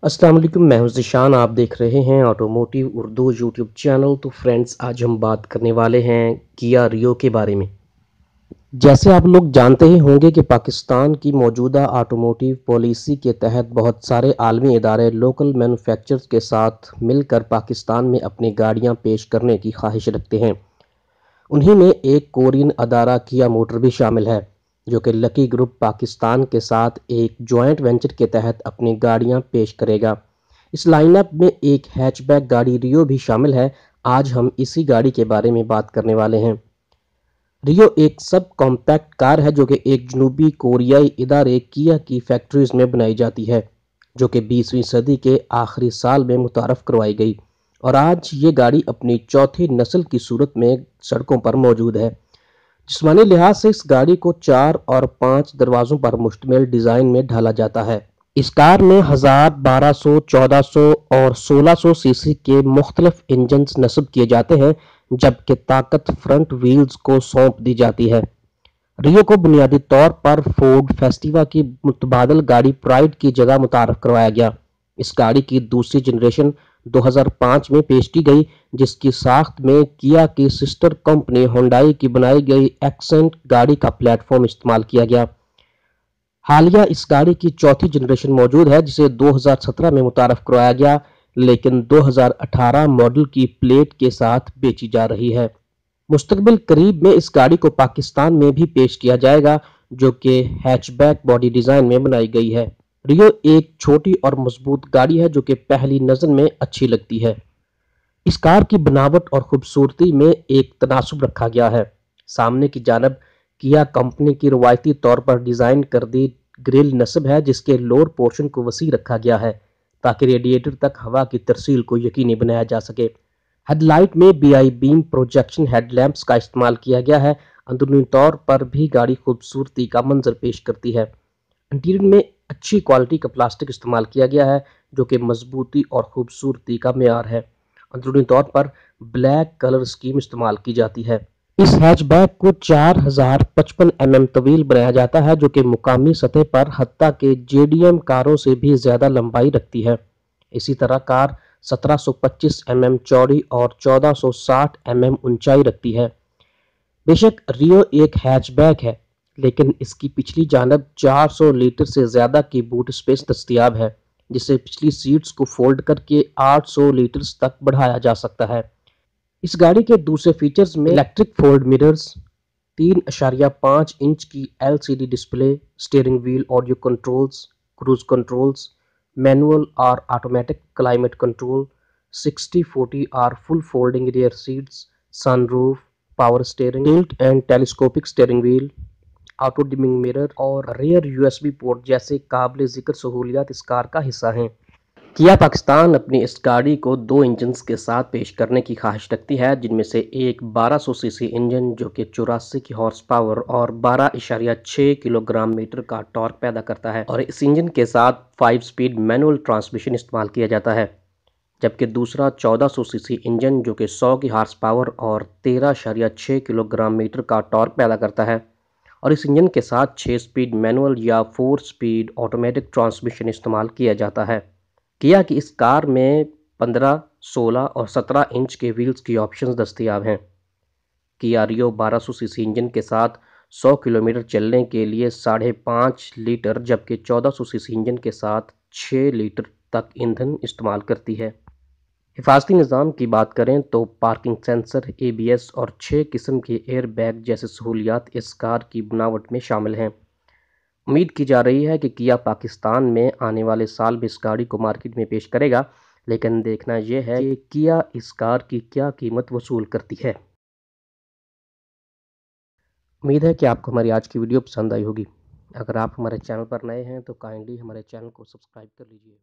अस्सलाम वालेकुम, मैं हूं ज़ीशान। आप देख रहे हैं ऑटोमोटिव उर्दू यूट्यूब चैनल। तो फ्रेंड्स, आज हम बात करने वाले हैं किया रियो के बारे में। जैसे आप लोग जानते ही होंगे कि पाकिस्तान की मौजूदा ऑटोमोटिव पॉलिसी के तहत बहुत सारे आलमी इदारे लोकल मैन्युफैक्चरर्स के साथ मिलकर पाकिस्तान में अपनी गाड़ियां पेश करने की ख्वाहिश रखते हैं। उन्हीं में एक कोरियन अदारा किया मोटर भी शामिल है, जो कि लकी ग्रुप पाकिस्तान के साथ एक जॉइंट वेंचर के तहत अपनी गाड़ियां पेश करेगा। इस लाइनअप में एक हैचबैक गाड़ी रियो भी शामिल है। आज हम इसी गाड़ी के बारे में बात करने वाले हैं। रियो एक सब कॉम्पैक्ट कार है जो कि एक जनूबी कोरियाई इदारे किया की फैक्ट्रीज में बनाई जाती है, जो कि 20वीं सदी के आखिरी साल में मुतारफ़ करवाई गई और आज ये गाड़ी अपनी चौथी नस्ल की सूरत में सड़कों पर मौजूद है। जिस्मानी लिहाज से इस गाड़ी को 4 और 5 दरवाज़ों पर मुश्तमिल डिज़ाइन में ढाला जाता है। इस कार में 1000, 1200, 1400 और 1600 सीसी के मुख्तलिफ इंजन्स नस्ब किए जाते हैं, जबकि ताकत फ्रंट व्हील्स को सौंप दी जाती है। रियो को बुनियादी तौर पर फोर्ड फेस्टिवा की मुतबादल गाड़ी प्राइड की जगह मुतारफ़ करवाया गया। इस गाड़ी की दूसरी जनरेशन 2005 में पेश की गई, जिसकी साख्त में किया की सिस्टर कंपनी होंडाई की बनाई गई एक्सेंट गाड़ी का प्लेटफॉर्म इस्तेमाल किया गया। हालिया इस गाड़ी की चौथी जनरेशन मौजूद है, जिसे 2017 में मुतारफ़ करवाया गया, लेकिन 2018 मॉडल की प्लेट के साथ बेची जा रही है। मुस्तकबिल करीब में इस गाड़ी को पाकिस्तान में भी पेश किया जाएगा, जो कि हैचबैक बॉडी डिज़ाइन में बनाई गई है। रियो एक छोटी और मजबूत गाड़ी है जो कि पहली नज़र में अच्छी लगती है। इस कार की बनावट और खूबसूरती में एक तनासुब रखा गया है। सामने की जानब किया कंपनी की रवायती तौर पर डिज़ाइन कर दी ग्रिल नस्ब है, जिसके लोअर पोर्शन को वसी रखा गया है ताकि रेडिएटर तक हवा की तरसील को यकीनी बनाया जा सके। हेडलाइट में बीआई बीम प्रोजेक्शन हेडलैम्प्स का इस्तेमाल किया गया है। अंदरूनी तौर पर भी गाड़ी खूबसूरती का मंजर पेश करती है। इंटीरियर में अच्छी क्वालिटी का प्लास्टिक इस्तेमाल किया गया है, जो कि मजबूती और खूबसूरती का मेयार है। अंदरूनी तौर पर ब्लैक कलर स्कीम इस्तेमाल की जाती है। इस हैचबैक को 4055 तवील बनाया जाता है, जो कि मुकामी सतह पर हत्ता के जेडीएम कारों से भी ज्यादा लंबाई रखती है। इसी तरह कार 1725 चौड़ी और 1460 ऊंचाई रखती है। बेशक रियो एक हैचबैक है, लेकिन इसकी पिछली जानब 400 लीटर से ज्यादा की बूट स्पेस दस्तियाब है, जिससे पिछली सीट्स को फोल्ड करके 800 लीटर्स तक बढ़ाया जा सकता है। इस गाड़ी के दूसरे फीचर्स में इलेक्ट्रिक फोल्ड मिरर्स, 3.5 इंच की LCD display, steering wheel audio controls, cruise controls, manual और automatic climate control, 60/40 or full folding rear seats, sunroof, power steering, tilt and telescopic steering wheel, auto dimming mirror और rear USB port जैसे काबिल जिक्र सहूलियात इस car का हिस्सा हैं। किया पाकिस्तान अपनी इस गाड़ी को 2 इंजन्स के साथ पेश करने की ख्वाहिश रखती है, जिनमें से एक 1200 सीसी इंजन जो कि 84 की हॉर्स पावर और 12.6 किलोग्राम मीटर का टॉर्क पैदा करता है, और इस इंजन के साथ 5 स्पीड मैनुअल ट्रांसमिशन इस्तेमाल किया जाता है। जबकि दूसरा 1400 सीसी इंजन जो कि 100 की हॉर्स पावर और 13.6 किलोग्राम मीटर का टॉर्क पैदा करता है, और इस इंजन के साथ 6 स्पीड मैनुअल या 4 स्पीड ऑटोमेटिक ट्रांसमिशन इस्तेमाल किया जाता है। किया कि इस कार में 15, 16 और 17 इंच के व्हील्स की ऑप्शंस दस्तयाब हैं। किया रियो 1200 सीसी इंजन के साथ 100 किलोमीटर चलने के लिए 5.5 लीटर, जबकि 1400 सीसी इंजन के साथ 6 लीटर तक ईंधन इस्तेमाल करती है। हिफाजती निज़ाम की बात करें तो पार्किंग सेंसर, एबीएस और 6 किस्म के एयर बैग जैसे सहूलियात इस कार की बनावट में शामिल हैं। उम्मीद की जा रही है कि किया पाकिस्तान में आने वाले साल भी इस गाड़ी को मार्केट में पेश करेगा, लेकिन देखना यह है कि किया इस कार की क्या कीमत वसूल करती है। उम्मीद है कि आपको हमारी आज की वीडियो पसंद आई होगी। अगर आप हमारे चैनल पर नए हैं तो काइंडली हमारे चैनल को सब्सक्राइब कर लीजिए।